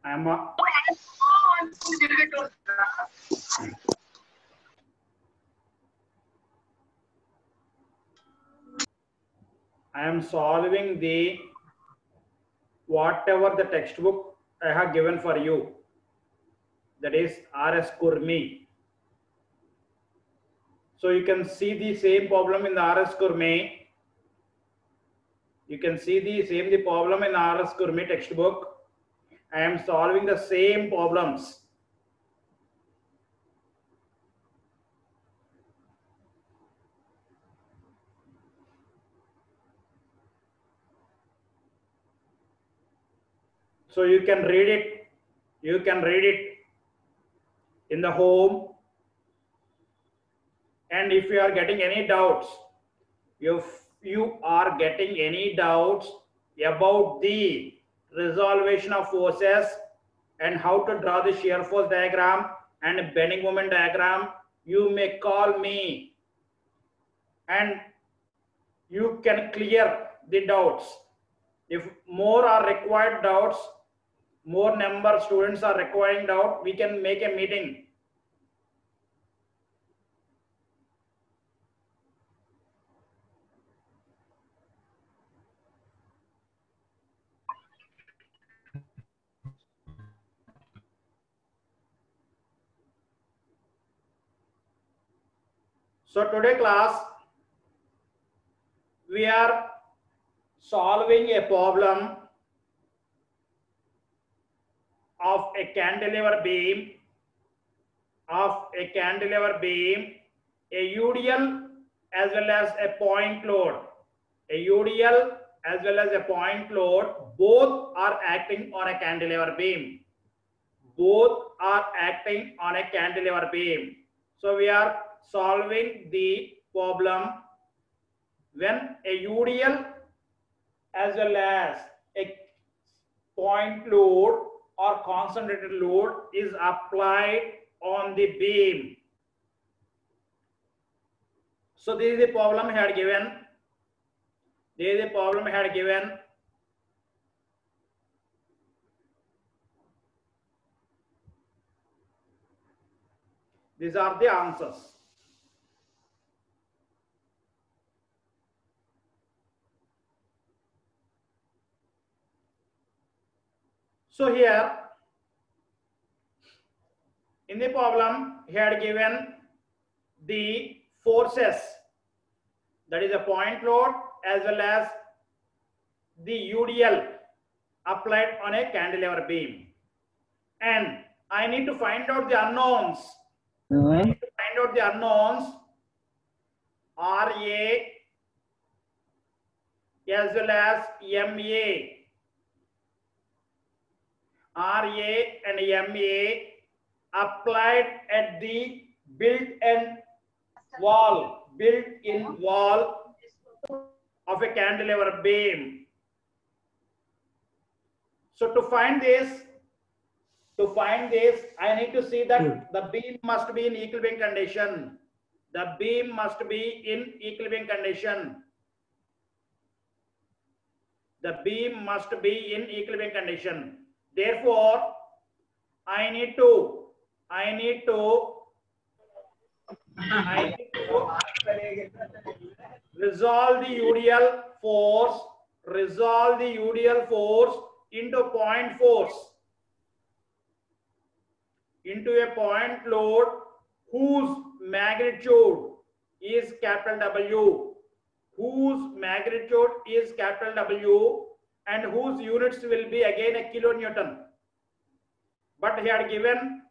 I am solving the whatever the textbook I have given for you, that is RS Kurmi. So you can see the same problem in the RS Kurmi. You can see the problem in RS Kurmi textbook. I am solving the same problems. So you can read it. You can read it in the home. And if you are getting any doubts, if you are getting any doubts about the resolution of forces and how to draw the shear force diagram and bending moment diagram, you may call me and you can clear the doubts. If more are required doubts, more number of students are requiring doubt, we can make a meeting. So today class, we are solving a problem of a cantilever beam, a UDL as well as a point load. A UDL as well as a point load, both are acting on a cantilever beam. Both are acting on a cantilever beam. So we are solving the problem when a UDL as well as a point load or concentrated load is applied on the beam. So this is the problem I had given. This is the problem I had given. These are the answers. So here in the problem, he had given the forces, that is a point load as well as the UDL applied on a cantilever beam. And I need to find out the unknowns. I need to find out the unknowns RA as well as MA. RA and MA applied at the built-in wall of a cantilever beam. So to find this, I need to see that the beam must be in equilibrium condition. The beam must be in equilibrium condition. The beam must be in equilibrium condition. Therefore, I need to resolve the UDL force into point force, into a point load whose magnitude is capital W, and whose units will be again a kilonewton. But he had given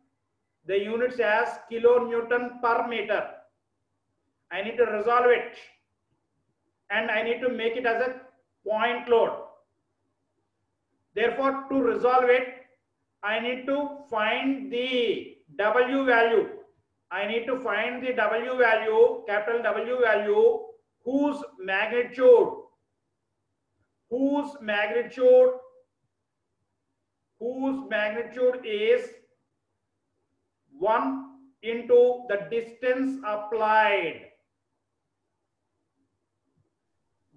the units as kilonewton per meter. I need to resolve it and I need to make it as a point load. Therefore, to resolve it, I need to find the W value. I need to find the W value, capital W value, whose magnitude is 1 into the distance applied.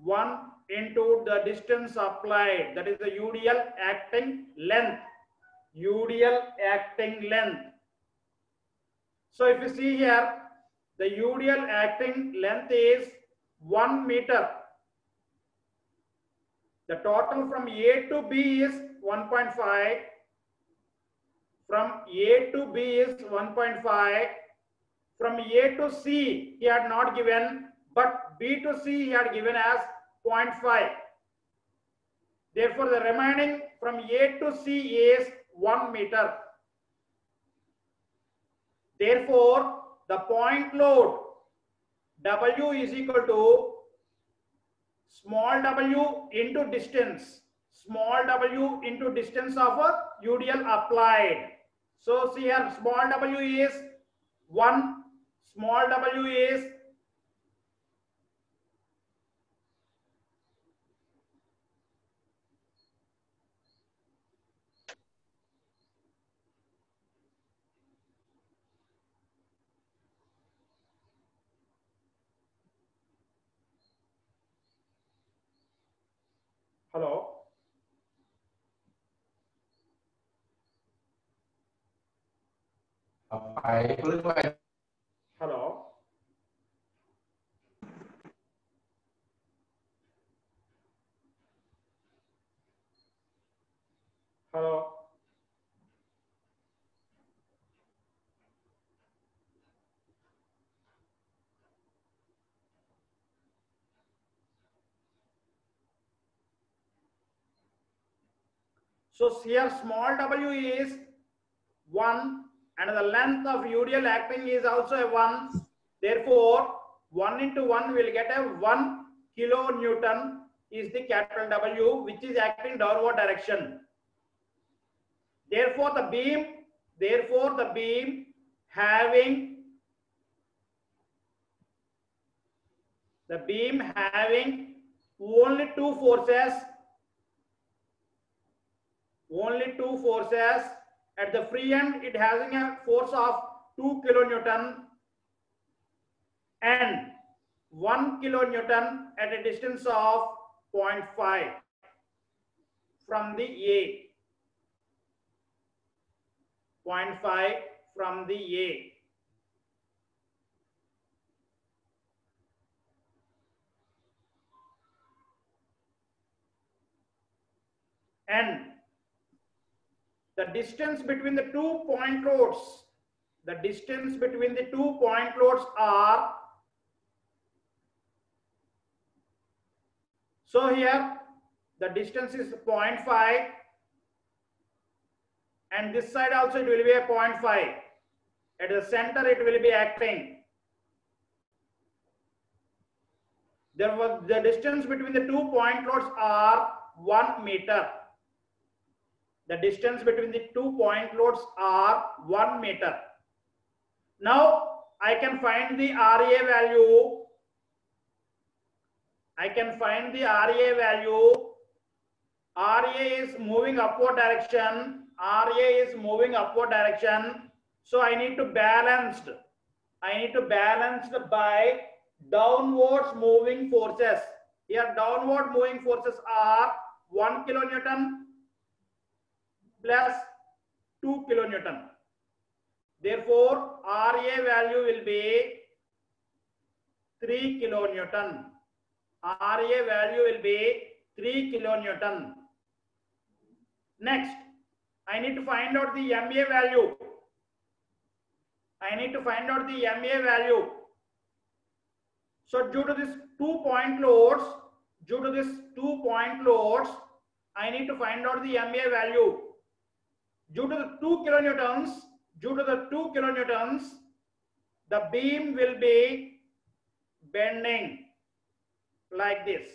1 into the distance applied, that is the UDL acting length. UDL acting length. So if you see here, the UDL acting length is 1 meter. The total from A to B is 1.5. From A to B is 1.5. From A to C, he had not given, but B to C he had given as 0.5. Therefore, the remaining from A to C is 1 meter. Therefore, the point load W is equal to small w into distance. Small w into distance of a UDL applied. So, see here, small w is 1, small w is hello. Hello. Hello. So here small w is 1 and the length of UDL acting is also a 1. Therefore, 1 into 1 will get a 1 kilonewton is the capital W which is acting downward direction. Therefore, the beam having only two forces at the free end, it having a force of 2 kilonewton and 1 kilonewton at a distance of 0.5 from the A. 0.5 from the A. And the distance between the 2 point loads, are, so here the distance is 0.5 and this side also it will be a 0.5. At the center it will be acting. The distance between the 2 point loads are 1 meter. The distance between the 2 point loads are 1 meter. Now I can find the RA value. RA is moving upward direction. So I need to balance by downwards moving forces. Here downward moving forces are 1 kilonewton plus 2 kilonewton. Therefore, RA value will be 3 kilonewton. RA value will be 3 kilonewton. Next, I need to find out the MA value. So due to this 2 point loads, I need to find out the MA value. Due to the 2 kilonewtons, the beam will be bending like this.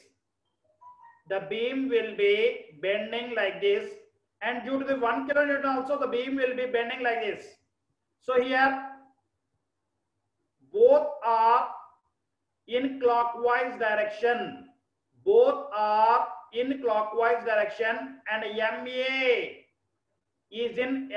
And due to the 1 kilonewton also, the beam will be bending like this. So here both are in clockwise direction. And MA is in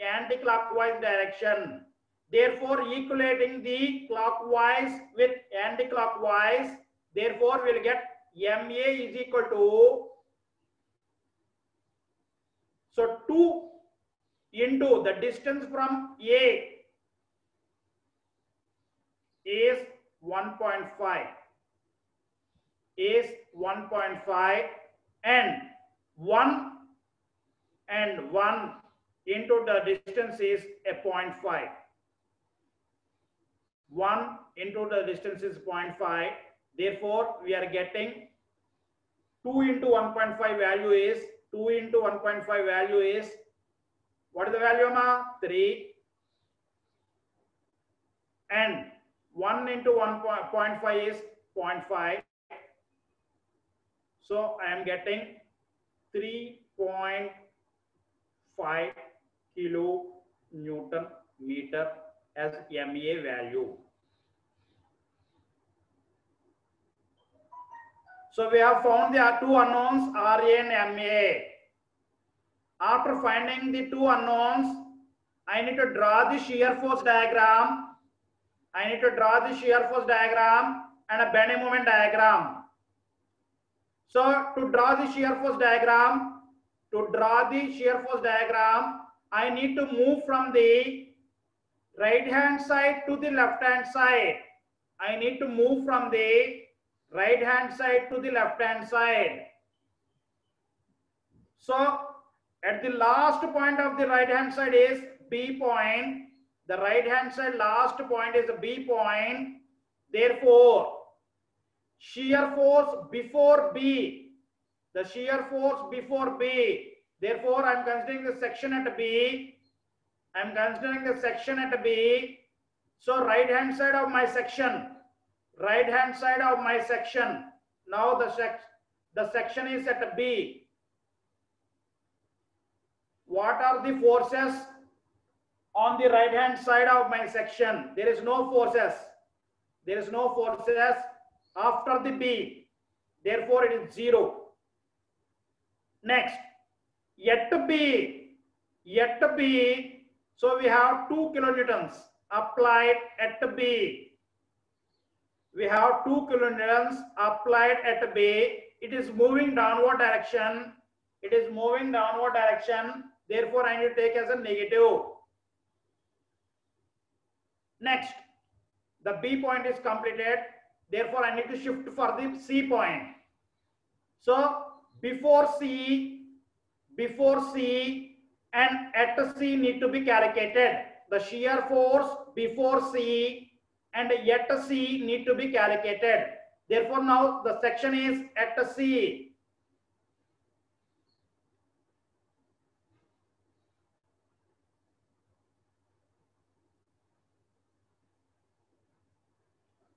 anti-clockwise direction. Therefore, equating the clockwise with anti-clockwise, therefore we'll get MA is equal to So 2 into the distance from A is 1.5. Is 1.5 and 1 into the distance is a 0.5. 1 into the distance is 0.5. Therefore, we are getting 2 into 1.5 value is 2 into 1.5 value is, what is the value, ma? 3. And 1 into 1.5 is 0.5. So I am getting 3.5 kilonewton meter as MA value. So we have found the two unknowns RA and MA. After finding the two unknowns, I need to draw the shear force diagram. I need to draw the shear force diagram and a bending moment diagram. So to draw the shear force diagram, I need to move from the right hand side to the left hand side. I need to move from the right hand side to the left hand side. So at the last point of the right hand side is B point. The right hand side last point is the B point. Therefore, shear force before B, the shear force before B. Therefore, I am considering the section at B. I am considering the section at B. So right hand side of my section. Now the section is at B. What are the forces on the right hand side of my section? There is no forces. After the B. Therefore, it is 0. Next, yet B. So we have 2 kilonewtons applied at B. We have 2 kilonewtons applied at B. It is moving downward direction. Therefore, I need to take as a negative. Next, the B point is completed. Therefore, I need to shift for the C point. So before C and at C need to be calculated. The shear force before C and at C need to be calculated. Therefore, now the section is at C.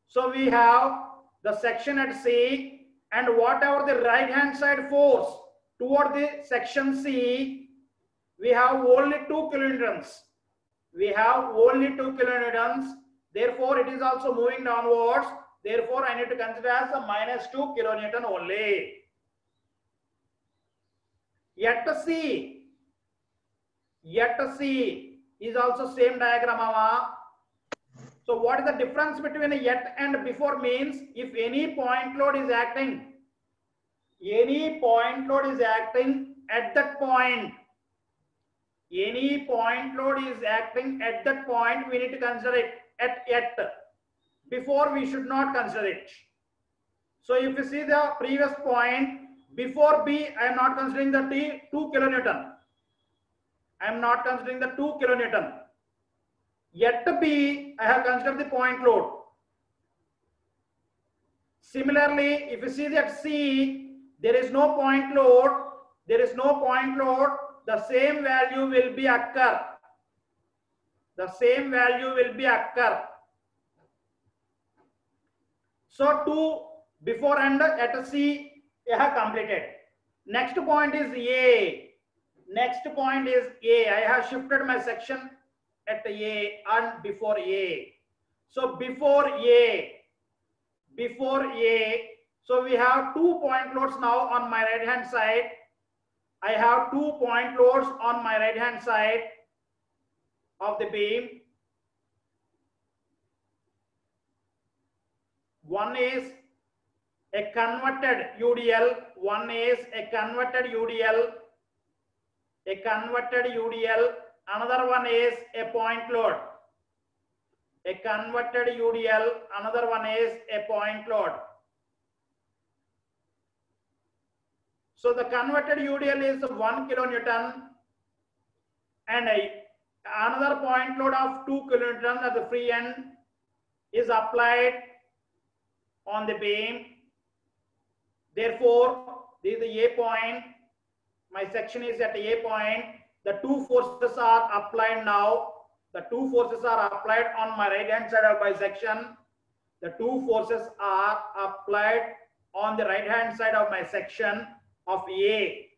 So we have the section at C, and whatever the right hand side force toward the section C, we have only 2 kilonewtons. Therefore, it is also moving downwards. Therefore, I need to consider as a -2 kilonewton only. Yet C is also same diagram, Mama. So what is the difference between a yet and before means, if any point load is acting at that point, we need to consider it at yet. Before, we should not consider it. So if you see the previous point, before B, I am not considering the 2 kilonewton. Yet B, I have considered the point load. Similarly, if you see that C, there is no point load. The same value will be occur. So 2 before and at C, I have completed. Next point is A. I have shifted my section at A and before A. So before A, so we have 2 point loads now on my right hand side. I have 2 point loads on my right hand side of the beam. One is a converted UDL. a converted UDL. Another one is a point load. A converted UDL, another one is a point load. So the converted UDL is 1 kilonewton and another point load of 2 kilonewton at the free end is applied on the beam. Therefore, this is the A point. My section is at A point. The two forces are applied now. The two forces are applied on my right hand side of my section. The two forces are applied on the right hand side of my section of A.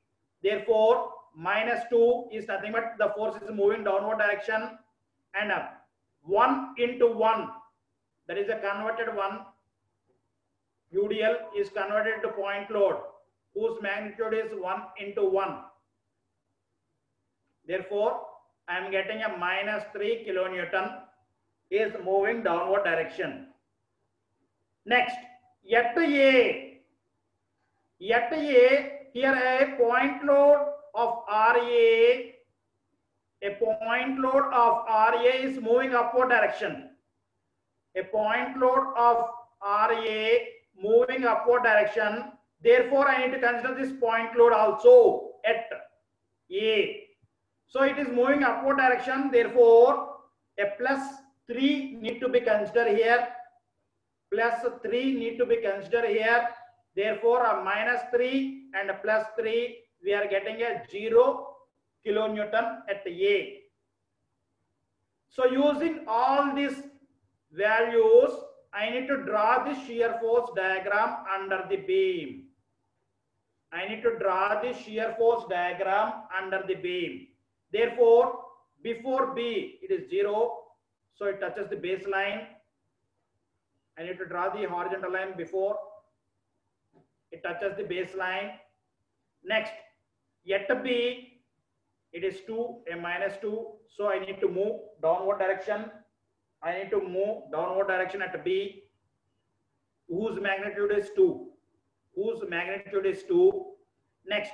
Therefore, -2 is nothing but the force is moving downward direction, and 1 into 1, that is a converted one. UDL is converted to point load whose magnitude is 1 into 1. Therefore, I am getting a -3 kilonewton is moving downward direction. Next, at A, here a point load of RA, a point load of RA is moving upward direction. A point load of RA moving upward direction. Therefore, I need to consider this point load also at A. So it is moving upward direction. Therefore, a +3 need to be considered here. +3 need to be considered here. Therefore, a -3 and a +3, we are getting a 0 kilonewton at A. So using all these values, I need to draw the shear force diagram under the beam. I need to draw the shear force diagram under the beam. Therefore, before B, it is 0. So it touches the baseline. I need to draw the horizontal line before it touches the baseline. Next, at B, it is 2, a -2. So I need to move downward direction. I need to move downward direction at B, whose magnitude is 2. Whose magnitude is 2. Next,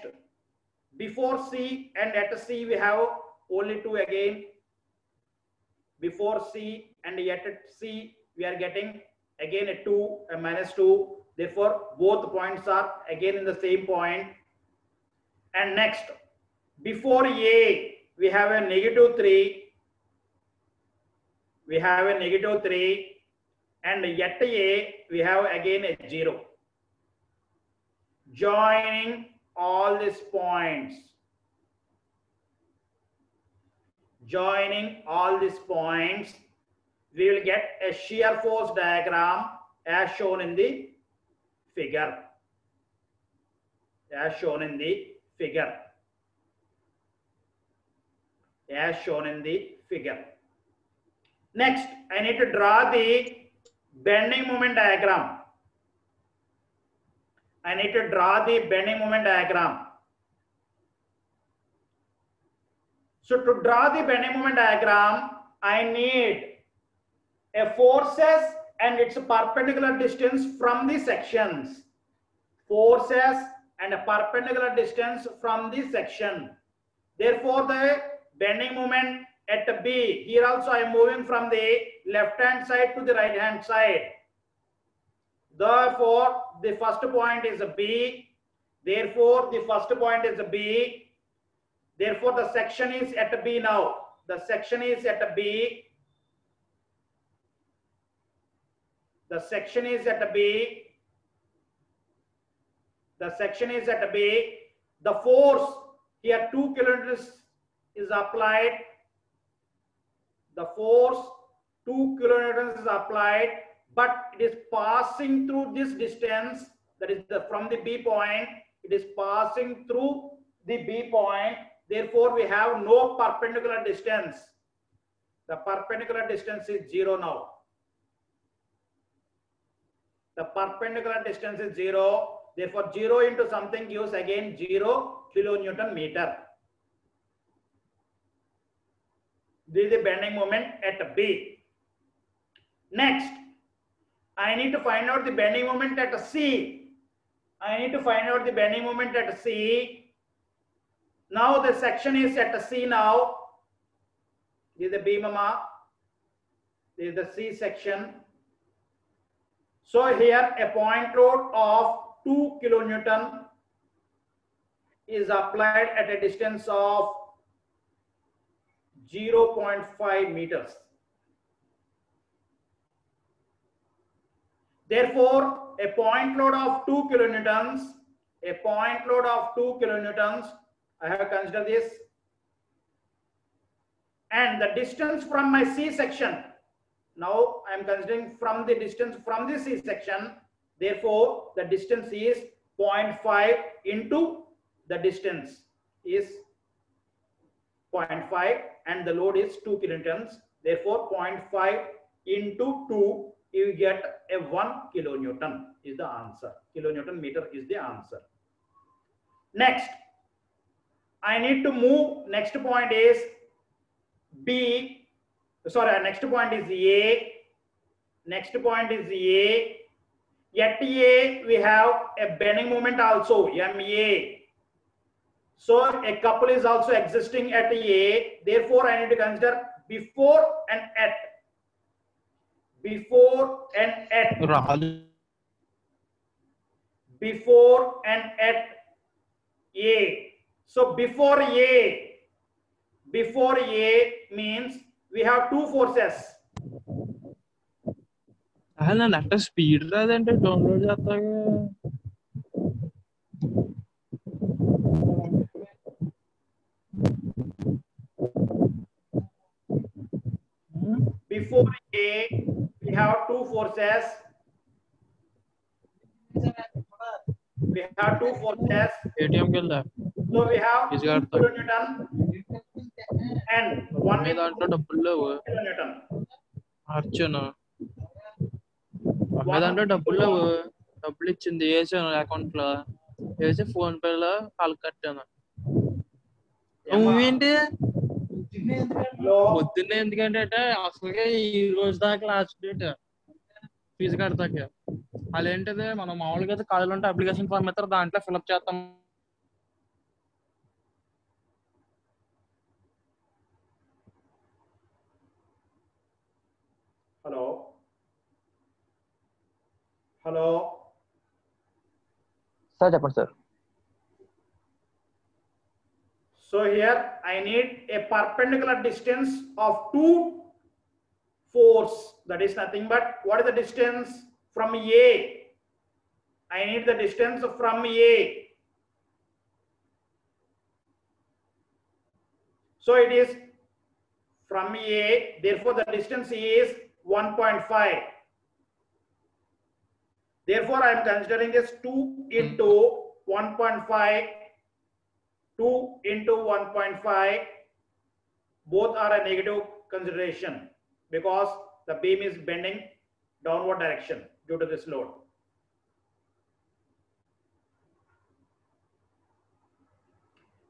before C and at C, we have only 2 again. Before C and at C, we are getting again a 2, a -2. Therefore, both points are again in the same point. And next, before A, we have a -3. We have a -3. And at A, we have again a 0. Joining all these points. Joining all these points, we will get a shear force diagram as shown in the figure. As shown in the figure. As shown in the figure. Next, I need to draw the bending moment diagram. I need to draw the bending moment diagram. So to draw the bending moment diagram, I need a forces and its perpendicular distance from the sections. Forces and a perpendicular distance from the section. Therefore, the bending moment at B, here also I am moving from the left hand side to the right hand side. Therefore, the first point is a B. Therefore, the first point is a B. Therefore, the section is at B now. The section is at B. The section is at B. The section is at B. The force here 2 kilonewtons is applied. The force 2 kilonewtons is applied, but it is passing through this distance, that is from the B point. It is passing through the B point. Therefore, we have no perpendicular distance. The perpendicular distance is 0 now. The perpendicular distance is 0. Therefore, 0 into something gives again 0 kilonewton meter. This is the bending moment at B. Next, I need to find out the bending moment at C. I need to find out the bending moment at C. Now the section is at C now. This is the B, mama. This is the C section. So here a point load of 2 kilonewton is applied at a distance of 0.5 meters. Therefore, a point load of 2 kilonewtons, I have considered this, and the distance from my C section, now I am considering from the distance from the C section, therefore the distance is 0.5 into the distance is 0.5 and the load is 2 kilonewtons, therefore 0.5 into 2 you get a 1 kilonewton is the answer. Kilonewton meter is the answer. Next, I need to move. Next point is B. Sorry, next point is A. Next point is A. At A, we have a bending moment also, MA. So a couple is also existing at A. Therefore, I need to consider before and at. Before and at. Before and at A. So before A means we have two forces. Net speed download jata Before A, we have two forces. We have two forces. ATM kella. So we have 2 kilonewton and 1 kilonewton. Archana. Double ఇచ్చింది వేసాను account లో వేసి phone pay లో call కట్టాను నువ్వేంటి పొద్దున్నే ఎందుకంటే అసలుగా ఈ రోజు దాకా లాస్ట్ డేట్ ఫీజు కడతాక అదేంటిది మనం మామూలుగా అయితే కాలేజీలో ఉంటే అప్లికేషన్ ఫామ్ ఇస్తారు దాంట్లో ఫిల్అప్ చేస్తాం Hello. Sir, Japan, sir. So here I need a perpendicular distance of two force. That is nothing but what is the distance from A? I need the distance from A. So it is from A. Therefore, the distance is 1.5. Therefore, I am considering this 2 into 1.5. 2 into 1.5. Both are a negative consideration because the beam is bending downward direction due to this load.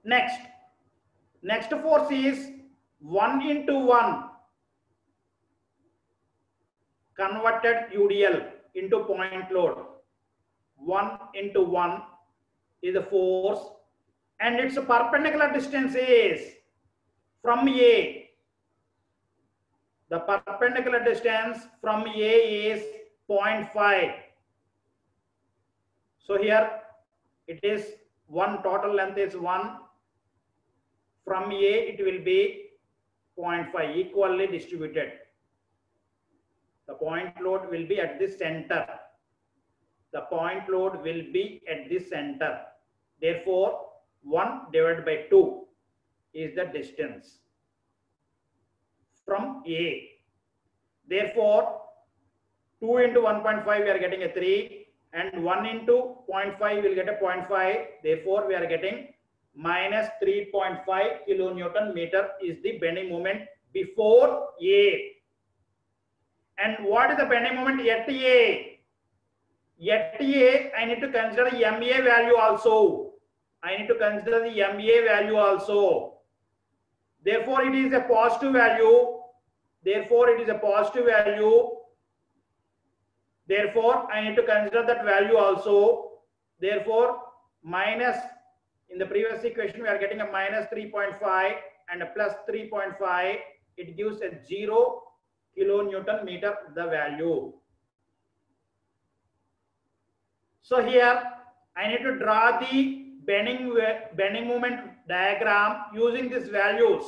Next force is 1 into 1 converted UDL into point load. 1 into 1 is the force and its perpendicular distance is from A. The perpendicular distance from A is 0.5. So here it is 1, total length is 1. From A it will be 0.5, equally distributed. The point load will be at the center. The point load will be at the center. Therefore, 1 divided by 2 is the distance from A. Therefore, 2 into 1.5 we are getting a 3 and 1 into 0.5 will get a 0.5. Therefore, we are getting minus 3.5 kilonewton meter is the bending moment before A. And what is the bending moment at A? At A, I need to consider MA value also. I need to consider the MA value also. Therefore, it is a positive value. Therefore, it is a positive value. Therefore, I need to consider that value also. Therefore, minus In the previous equation, we are getting a minus 3.5 and a plus 3.5. It gives a 0 kilonewton meter, the value. So here I need to draw the bending moment diagram using these values.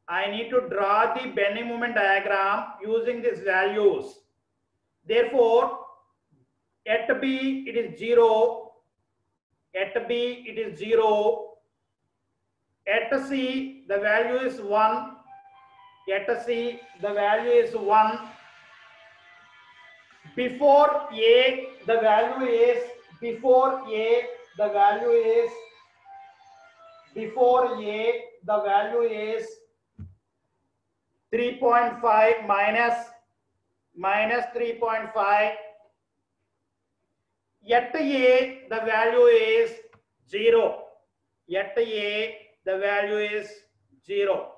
I need to draw the bending moment diagram using these values. Therefore, at B it is 0, at B it is 0, at C the value is 1, at C the value is 1, before A the value is, before A the value is, before A the value is 3.5 minus 3.5. At A the value is 0. At A the value is 0.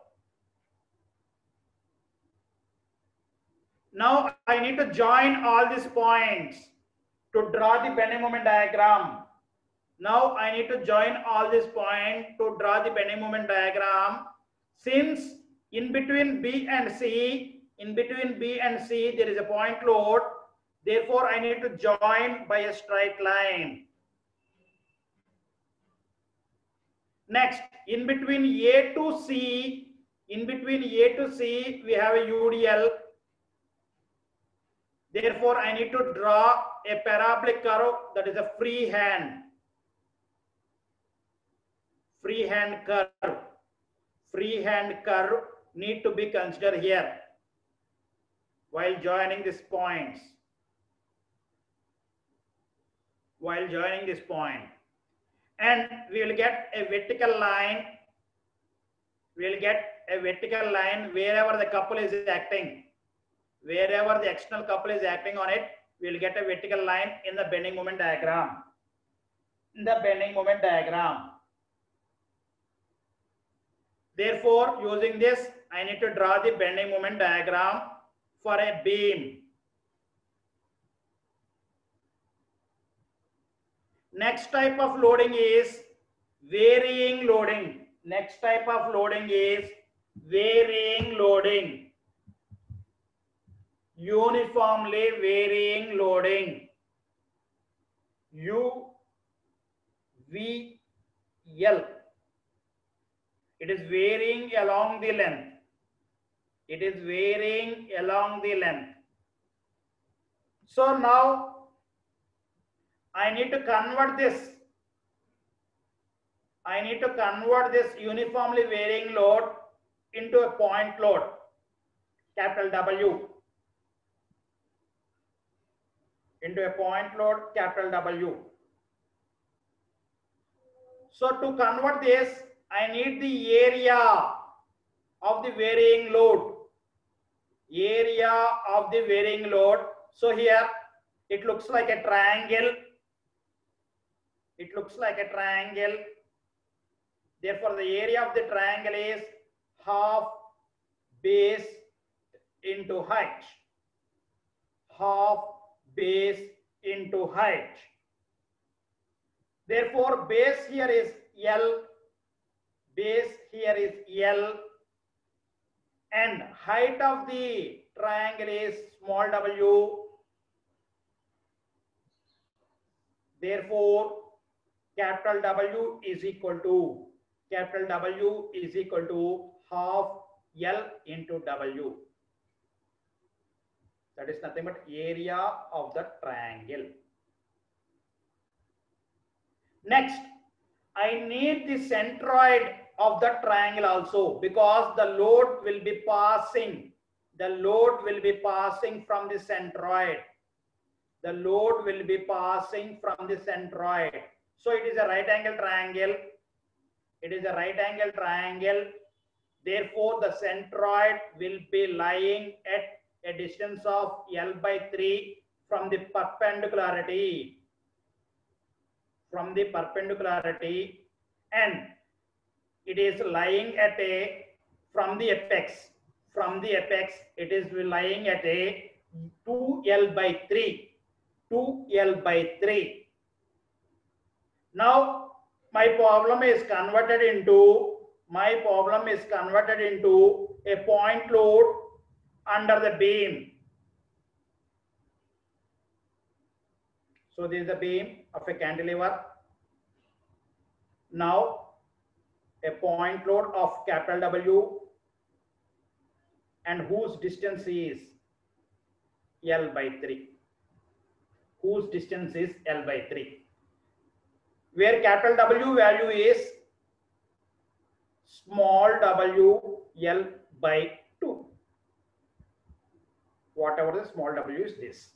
Now I need to join all these points to draw the bending moment diagram. Now I need to join all these points to draw the bending moment diagram. Since in between B and C, there is a point load. Therefore, I need to join by a straight line. Next, in between A to C, we have a UDL. Therefore, I need to draw a parabolic curve, that is a freehand curve. Freehand curve need to be considered here while joining these points. And we will get a vertical line. Wherever the couple is acting. Wherever the external couple is acting on it, we will get a vertical line in the bending moment diagram. Therefore, using this, I need to draw the bending moment diagram for a beam. Next type of loading is varying loading. Uniformly varying loading. UVL. It is varying along the length. So now I need to convert this. Uniformly varying load into a point load, capital W. So to convert this, I need the area of the varying load. So here it looks like a triangle. Therefore, the area of the triangle is half base into height. Therefore, base here is L. And height of the triangle is small w. Therefore, capital W is equal to half L into W. That is nothing but area of the triangle. Next, I need the centroid of the triangle also, because the load will be passing from the centroid. So it is a right angle triangle. Therefore, the centroid will be lying at a distance of L/3 from the perpendicularity. And it is lying at a, from the apex, it is lying at a 2L/3. Now my problem is converted into a point load under the beam. So this is the beam of a cantilever. Now a point load of capital W, and whose distance is L by 3. Whose distance is L by 3. Where capital W value is small w L by 2. Whatever the small w is this.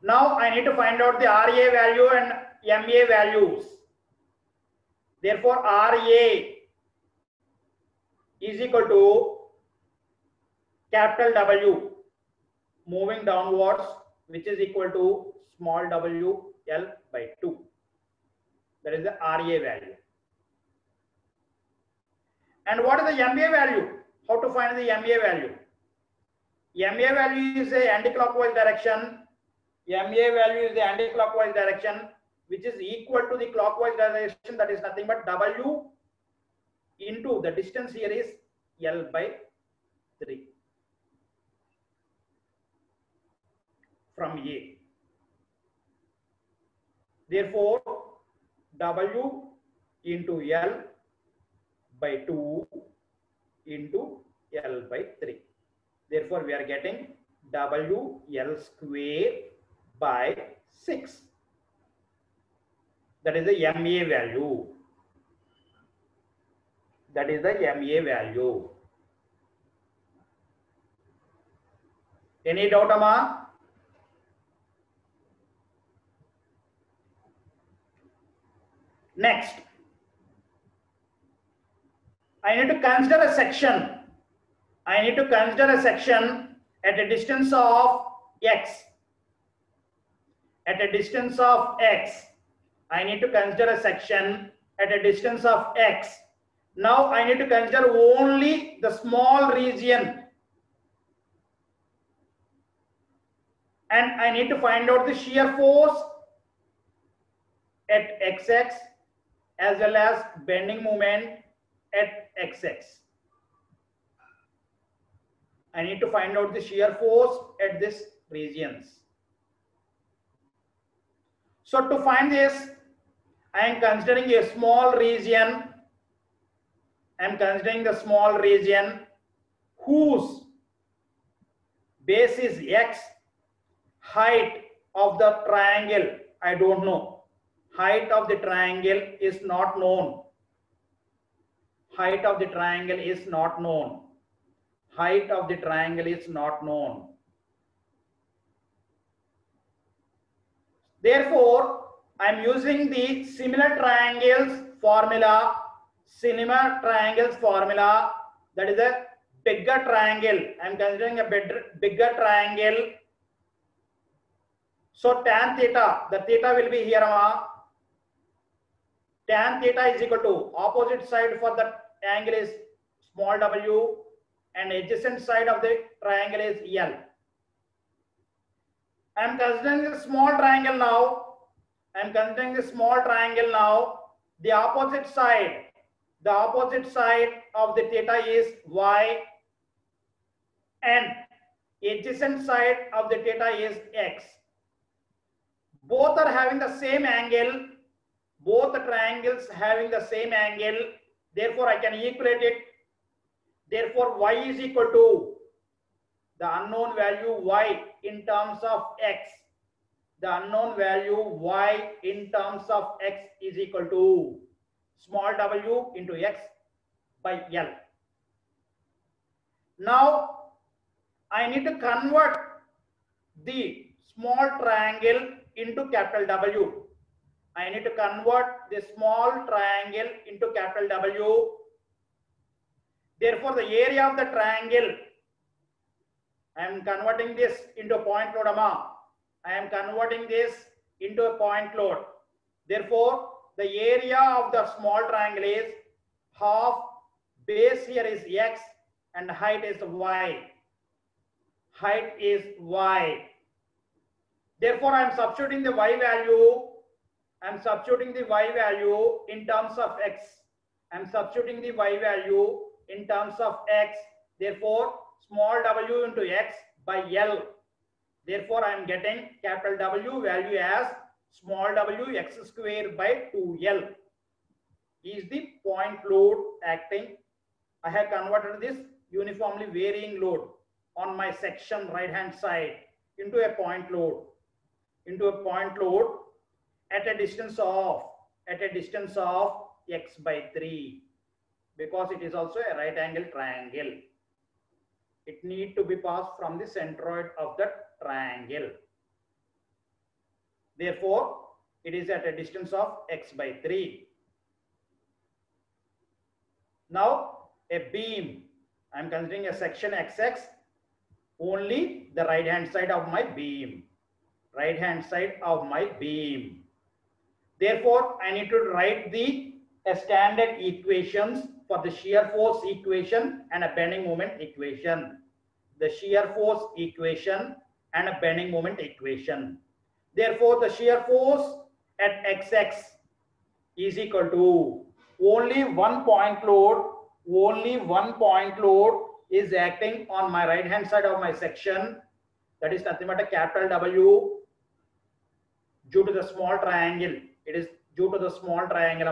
Now I need to find out the RA value and MA values. Therefore, RA is equal to capital W moving downwards, which is equal to small w L by 2. That is the RA value. And what is the MA value? How to find the MA value? MA value is a anti-clockwise direction. MA value is the anti-clockwise direction, which is equal to the clockwise direction, that is nothing but W into the distance here is L by 3 from A. Therefore, W into L by 2 into L by 3. Therefore, we are getting WL square by 6. That is the MA value. That is the MA value. Any doubt, Amma? Next, I need to consider a section. I need to consider a section at a distance of X. At a distance of X. I need to consider a section at a distance of X. Now I need to consider only the small region. And I need to find out the shear force at XX as well as bending moment at XX. I need to find out the shear force at this regions. So to find this, I am considering a small region. I am considering the small region whose base is X, height of the triangle, I don't know. Height of the triangle is not known. Height of the triangle is not known. Height of the triangle is not known. Therefore, I am using the similar triangles formula. Similar triangles formula, that is a bigger triangle. I am considering a bigger triangle. So tan theta, the theta will be here. Tan theta is equal to opposite side for the angle is small w and adjacent side of the triangle is L. I am considering the small triangle now. I am considering the small triangle now. The opposite side of the theta is Y and adjacent side of the theta is X. Both are having the same angle. Both the triangles having the same angle. Therefore, I can equate it. Therefore, Y is equal to the unknown value Y in terms of X. The unknown value Y in terms of X is equal to small w into X by L. Now, I need to convert the small triangle into capital W. I need to convert the small triangle into capital W. Therefore, the area of the triangle, I am converting this into a point load. I am converting this into a point load. Therefore, the area of the small triangle is half, base here is X and height is Y. Height is Y. Therefore, I am substituting the y value. I am substituting the y value in terms of x. I am substituting the y value in terms of x. Therefore, small w into x by L. Therefore, I am getting capital W value as small w x square by 2L is the point load acting. I have converted this uniformly varying load on my section right hand side into a point load, at a distance of x by 3, because it is also a right angle triangle. It need to be passed from the centroid of the triangle. Therefore, it is at a distance of x by 3. Now, a beam, I am considering a section XX, only the right hand side of my beam. Therefore, I need to write the standard equations for the shear force equation and a bending moment equation. The shear force equation and a bending moment equation. Therefore, the shear force at XX is equal to only one point load is acting on my right hand side of my section. That is nothing but a capital W due to the small triangle. It is due to the small triangle,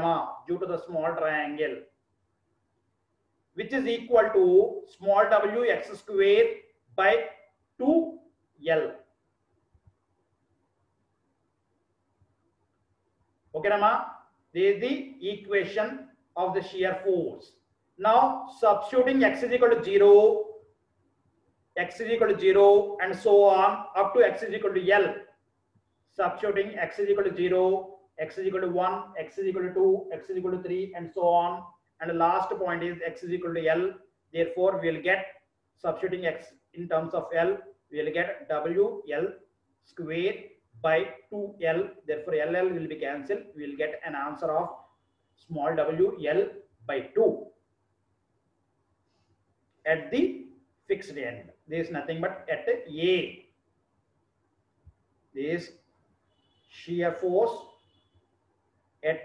which is equal to small w x square by 2L. Okay, Rama? This is the equation of the shear force. Now, substituting x is equal to 0, and so on up to x is equal to L. Substituting x is equal to 0, x is equal to 1, x is equal to 2, x is equal to 3, and so on. And the last point is x is equal to L. Therefore, we will get, substituting x in terms of L, we will get WL square by 2L. Therefore, LL will be cancelled. We will get an answer of small WL by 2 at the fixed end. This is nothing but at A. This shear force at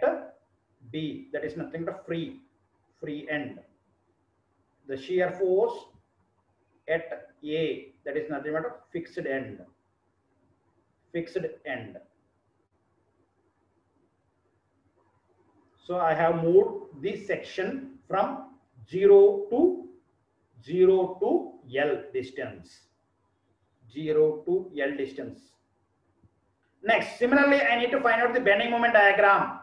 B, that is nothing but free end. The shear force at A, that is nothing but a fixed end. So I have moved this section from 0 to L distance. Next, similarly, I need to find out the bending moment diagram.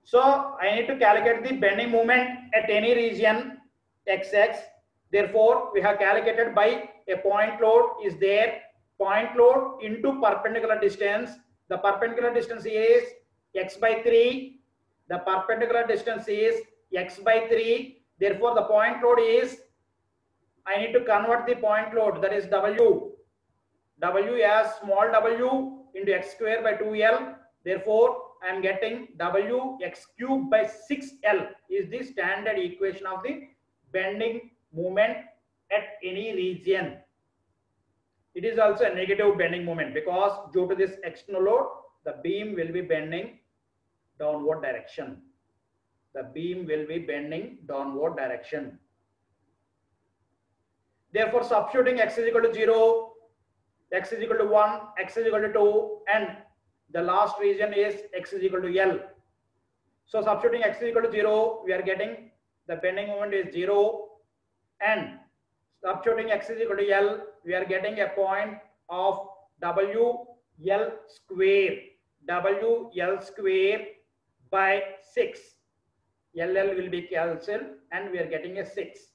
So I need to calculate the bending moment at any region XX. Therefore, we have calculated by a point load is there. Point load into perpendicular distance. The perpendicular distance is x by 3. The perpendicular distance is x by 3. Therefore, the point load is, I need to convert the point load, that is W as small w into x square by 2L. Therefore, I am getting W x cube by 6L is the standard equation of the bending moment at any region. It is also a negative bending moment because due to this external load, the beam will be bending downward direction. Therefore, substituting x is equal to 0, x is equal to 1, x is equal to 2, and the last region is x is equal to L. So substituting x is equal to 0, we are getting the bending moment is 0, and substituting x is equal to L, we are getting a point of WL square by 6. LL will be cancelled and we are getting a 6.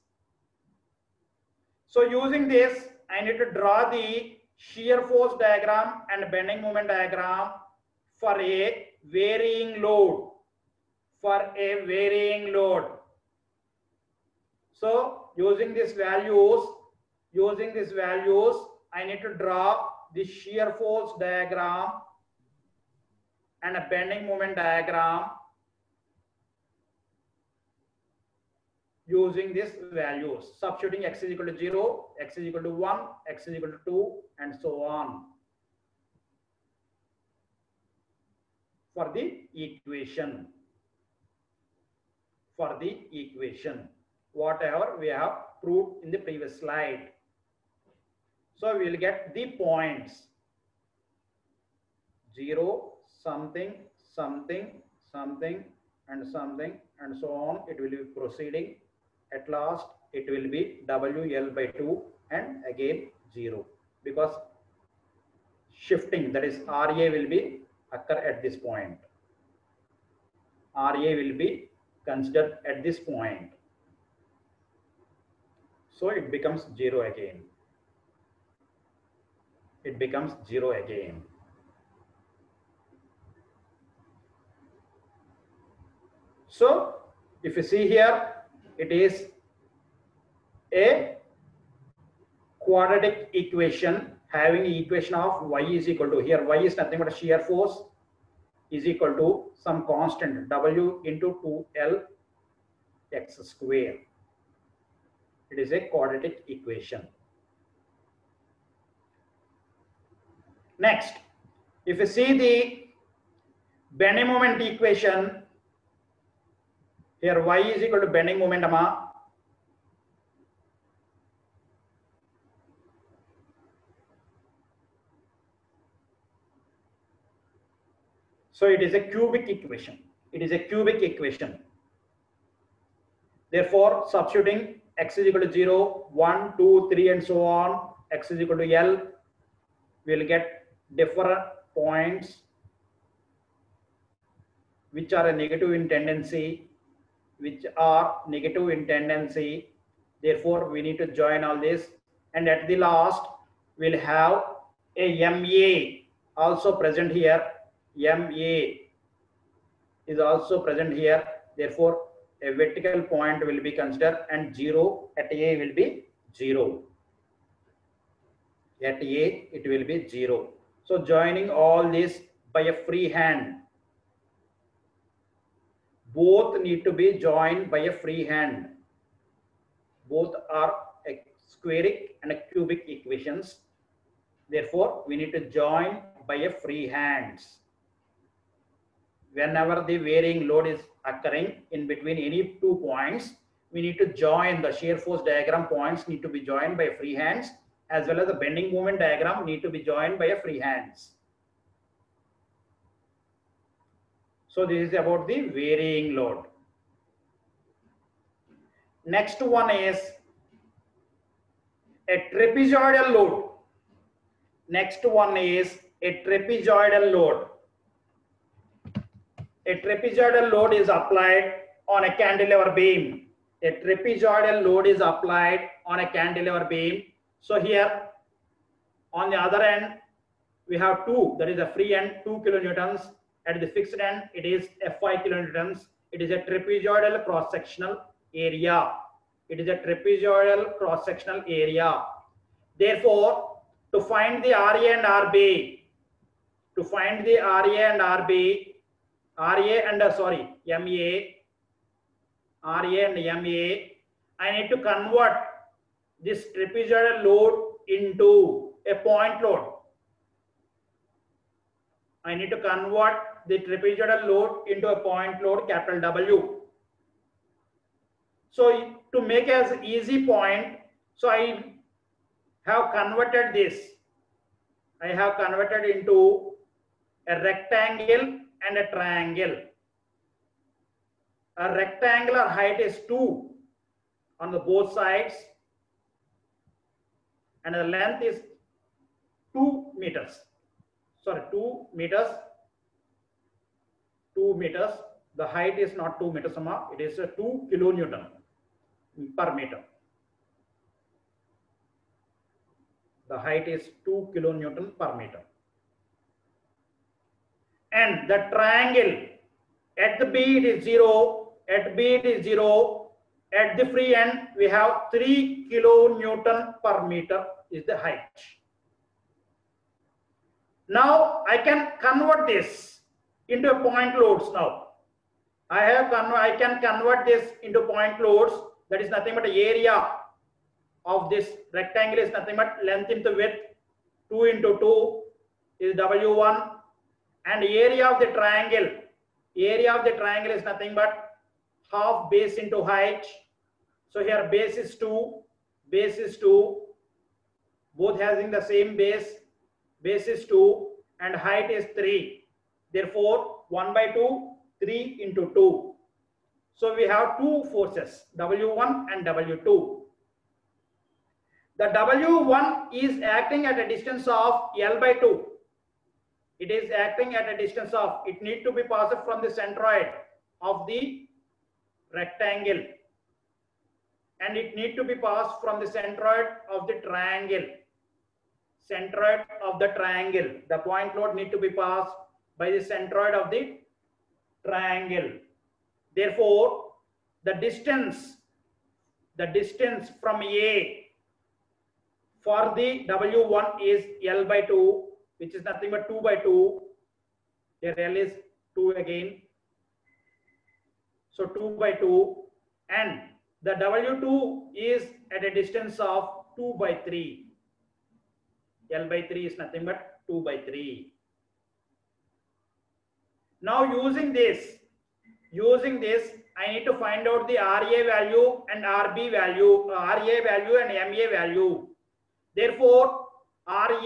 So using this, I need to draw the shear force diagram and bending moment diagram for a varying load. So using these values, I need to draw the shear force diagram and a bending moment diagram using these values, substituting x is equal to 0, x is equal to 1, x is equal to 2, and so on. for the equation. For the equation, whatever we have proved in the previous slide. So we will get the points 0, something, something, something, and something, and so on. It will be proceeding. At last, it will be WL by 2 and again 0, because shifting, that is RA will be occur at this point. RA will be considered at this point. So it becomes 0 again. It becomes 0 again. So if you see here, it is a quadratic equation having equation of y is equal to, here y is nothing but a shear force, is equal to some constant W into 2L x square. It is a quadratic equation. Next, if you see the bending moment equation, here y is equal to bending moment amma. So it is a cubic equation. It is a cubic equation. Therefore, substituting x is equal to 0, 1, 2, 3, and so on, x is equal to L, we will get different points which are negative in tendency, Therefore, we need to join all this, and at the last, we'll have a MA also present here. MA is also present here. Therefore, a vertical point will be considered, and 0 at A will be 0. At A, it will be 0. So joining all this by a free hand. Both need to be joined by a free hand. Both are a squaric and a cubic equations. Therefore, we need to join by a free hands. Whenever the varying load is occurring in between any 2 points, we need to join the shear force diagram points need to be joined by free hands, as well as the bending moment diagram need to be joined by a free hands. So this is about the varying load. Next one is a trapezoidal load. Next one is a trapezoidal load. A trapezoidal load is applied on a cantilever beam. A trapezoidal load is applied on a cantilever beam. So here on the other end, we have 2, that is a free end, 2 kilonewtons. At the fixed end, it is a 5 kilonewtons. It is a trapezoidal cross-sectional area. It is a trapezoidal cross-sectional area. Therefore, to find the RA and RB, MA, I need to convert this trapezoidal load into a point load. I need to convert the trapezoidal load into a point load, capital W. So to make as easy point, so I have converted this. I have converted into a rectangle and a triangle. A rectangular height is 2 on the both sides, and the length is 2 meters. Sorry, 2 meters. 2 meters. The height is not 2 meters, it is 2 kilonewton per meter. The height is 2 kilonewton per meter. And the triangle, at the B it is 0, at B it is 0, at the free end we have 3 kilonewton per meter is the height. Now I can convert this into a point loads now. I can convert this into point loads. That is nothing but the area of this rectangle is nothing but length into width. 2 into 2 is W1. and area of the triangle is nothing but half base into height. So here base is 2, both having the same base is 2 and height is 3. Therefore 1 by 2, 3 into 2. So we have two forces, W1 and W2. The W1 is acting at a distance of L by 2. It is acting at a distance of, it need to be passed from the centroid of the rectangle, and it need to be passed from the centroid of the triangle. The point load need to be passed by the centroid of the triangle. Therefore, the distance from A for the W1 is L by 2, which is nothing but 2 by 2. Here L is 2 again. So 2 by 2, and the W2 is at a distance of 2 by 3. L by 3 is nothing but 2 by 3. Now using this, I need to find out the RA value and RB value, RA value and MA value. Therefore, RA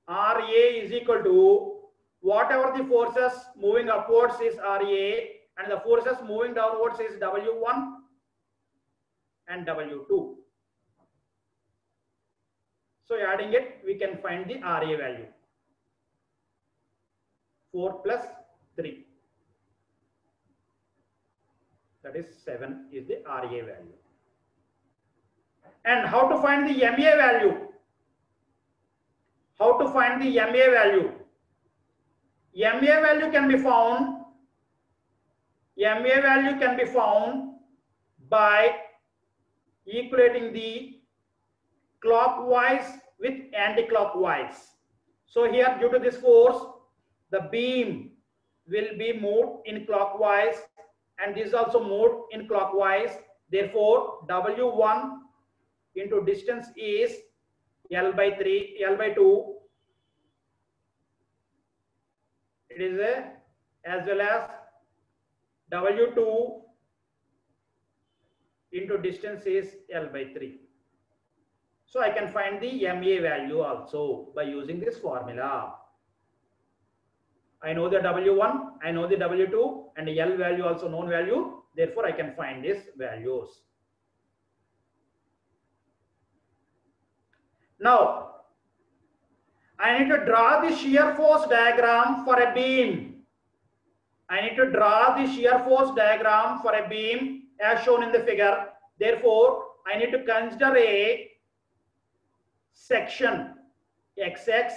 is equal to whatever the forces moving upwards is RA, and the forces moving downwards is W1 and W2. So adding it, we can find the RA value. 4 plus 3. That is 7 is the RA value. And how to find the MA value? MA value can be found by equating the clockwise with anti-clockwise. So here, due to this force, the beam will be moved in clockwise, and this is also moved in clockwise. Therefore, W1 into distance is L by 2. It is as well as W2 into distance is L by 3. So I can find the MA value also by using this formula. I know the W1, I know the W2, and the L value also known value. Therefore, I can find these values. Now, I need to draw the shear force diagram for a beam. As shown in the figure. Therefore, I need to consider a section XX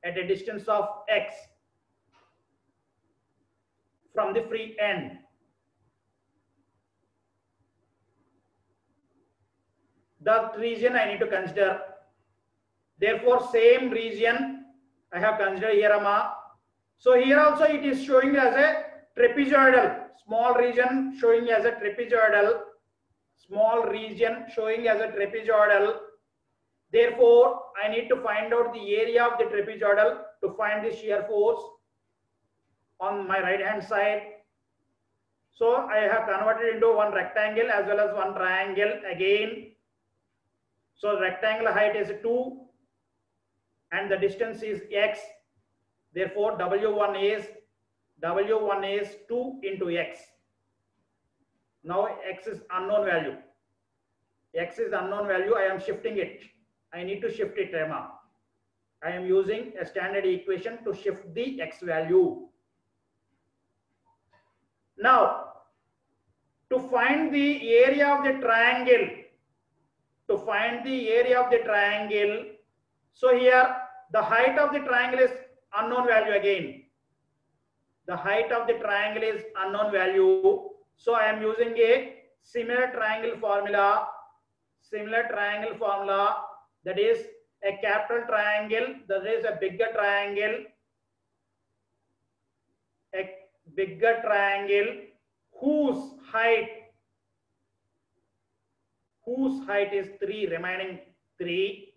at a distance of X from the free end. That region I need to consider. Therefore, same region I have considered here. So here also it is showing as a trapezoidal. Small region showing as a trapezoidal. Therefore, I need to find out the area of the trapezoidal to find the shear force on my right hand side. So I have converted into one rectangle as well as one triangle again. So rectangle height is 2 and the distance is X. Therefore, W1 is 2 into X. Now X is unknown value. I am shifting it. I need to shift it, Emma. I am using a standard equation to shift the X value. Now, to find the area of the triangle, so here the height of the triangle is unknown value again. So I am using a similar triangle formula, that is a capital triangle, that is a bigger triangle whose height is 3, remaining 3,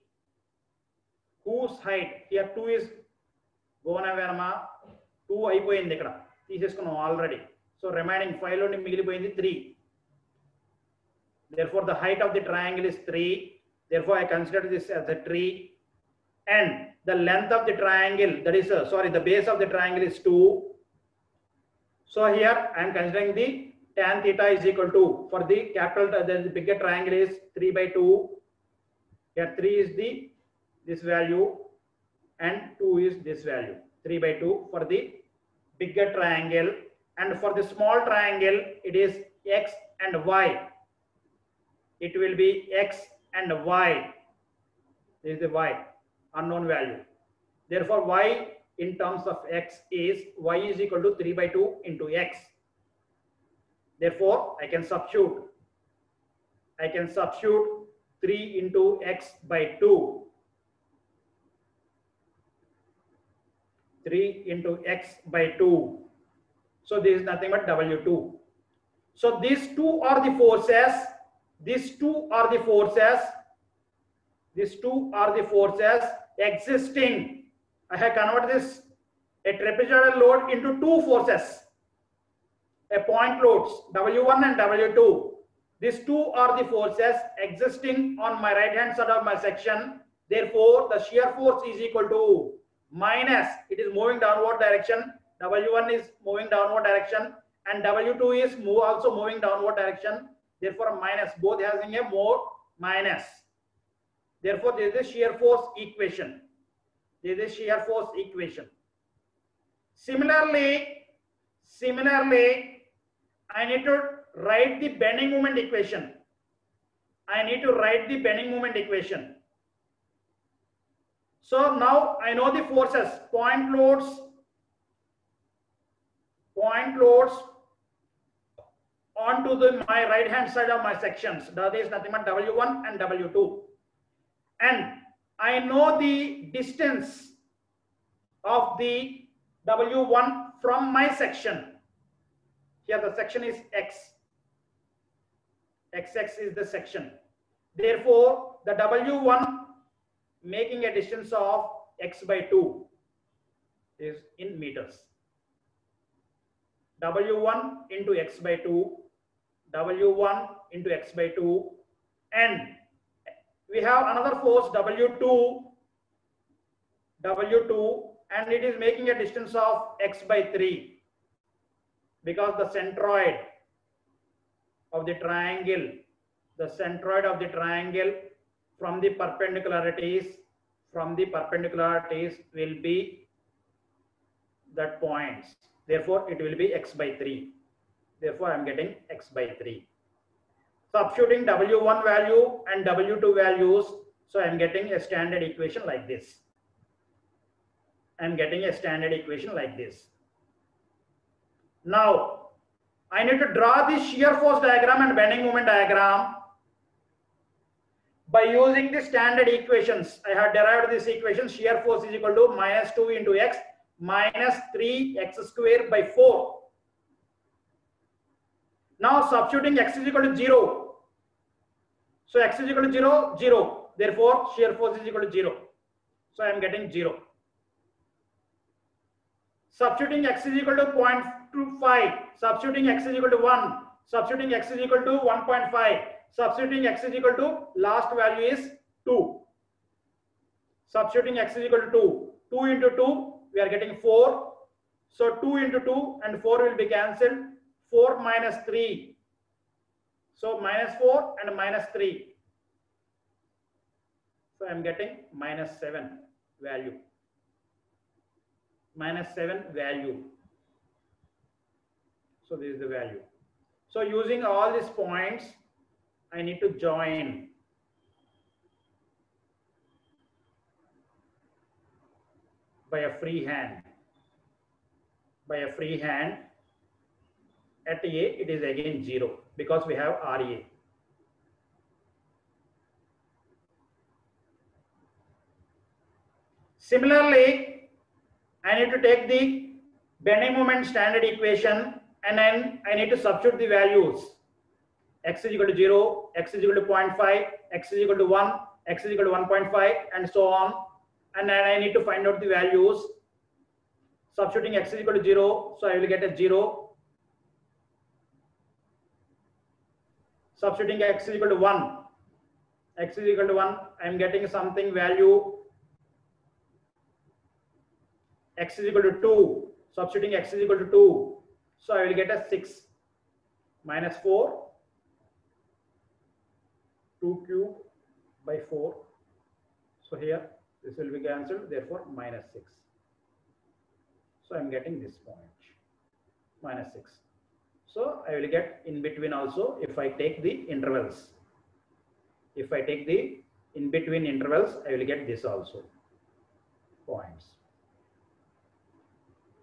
whose height here 2 is gone away anama 2 అయిపోయింది ఇక్కడ తీసేసుకున్నాం already so remaining 5 లోని మిగిలిపోయింది 3 therefore the height of the triangle is 3 therefore I consider this as a tree and the length of the triangle that is the base of the triangle is 2 so here I am considering the tan theta is equal to for the capital the bigger triangle is 3/2 here 3 is this value and 2 is this value 3/2 for the bigger triangle and for the small triangle it is x and y it will be x and y this is the y unknown value therefore y in terms of x is y is equal to 3/2 into x therefore I can substitute 3 into x by 2 3 into x by 2 so this is nothing but W2 so these two are the forces existing I have converted this a trapezoidal load into two forces a point loads W1 and W2 these two are the forces existing on my right hand side of my section therefore the shear force is equal to minus it is moving downward direction W1 is moving downward direction and W2 is also moving downward direction therefore minus both having a more minus therefore there is a shear force equation similarly I need to write the bending moment equation so now I know the forces point loads onto my right hand side of my sections that is nothing but W1 and W2 and I know the distance of the W1 from my section here the section is x xx is the section therefore the W1 making a distance of x by 2 is in meters W1 into x by 2 W1 into x by 2 and we have another force W2 and it is making a distance of x by 3 because the centroid of the triangle from the perpendicularities will be that points therefore it will be x by 3 therefore I am getting x by 3 substituting W1 value and W2 values so I am getting a standard equation like this now I need to draw the shear force diagram and bending moment diagram by using the standard equations I have derived this equation shear force is equal to minus 2 into x minus 3x square by 4 now substituting x is equal to 0 so x is equal to 0 therefore shear force is equal to 0 so I am getting 0 substituting x is equal to 0.25 substituting x is equal to 1 substituting x is equal to 1.5 substituting x is equal to last value is 2 substituting x is equal to 2 into 2 we are getting 4 so 2 into 2 and 4 will be cancelled 4 minus 3 so minus 4 and minus 3 so I am getting minus 7 value so this is the value so using all these points I need to join by a free hand at A it is again 0 because we have RA similarly I need to take the bending moment standard equation and then I need to substitute the values x is equal to 0 x is equal to 0.5 x is equal to 1 x is equal to 1.5 and so on and then I need to find out the values. Substituting x is equal to 0, so I will get a 0. Substituting x is equal to 1. X is equal to 1. I am getting something value. X is equal to 2. Substituting x is equal to 2. So I will get a 6 minus 4. 2 cube by 4. So here this will be cancelled. Therefore minus 6. So I am getting this point. Minus 6. So I will get in between also if I take the intervals. If I take the in between intervals, I will get this also. Points.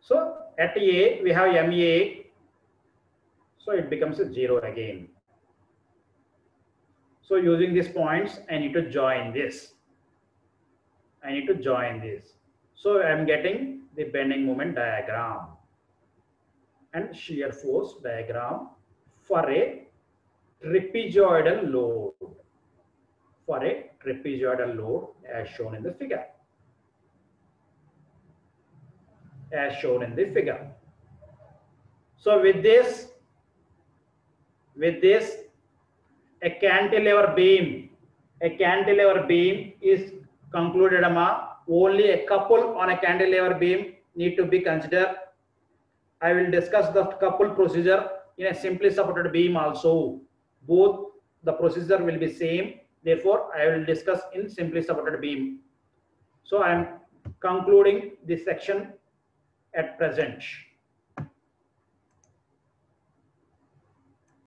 So at A, we have MA. So it becomes a 0 again. So using these points, I need to join this. I need to join this. So I am getting the bending moment diagram and shear force diagram for a trapezoidal load. For a trapezoidal load as shown in the figure. As shown in the figure. So with this, a cantilever beam is concluded. Only a couple on a cantilever beam need to be considered. I will discuss the couple procedure in a simply supported beam also. Both the procedure will be same. Therefore, I will discuss in simply supported beam. So I am concluding this section at present.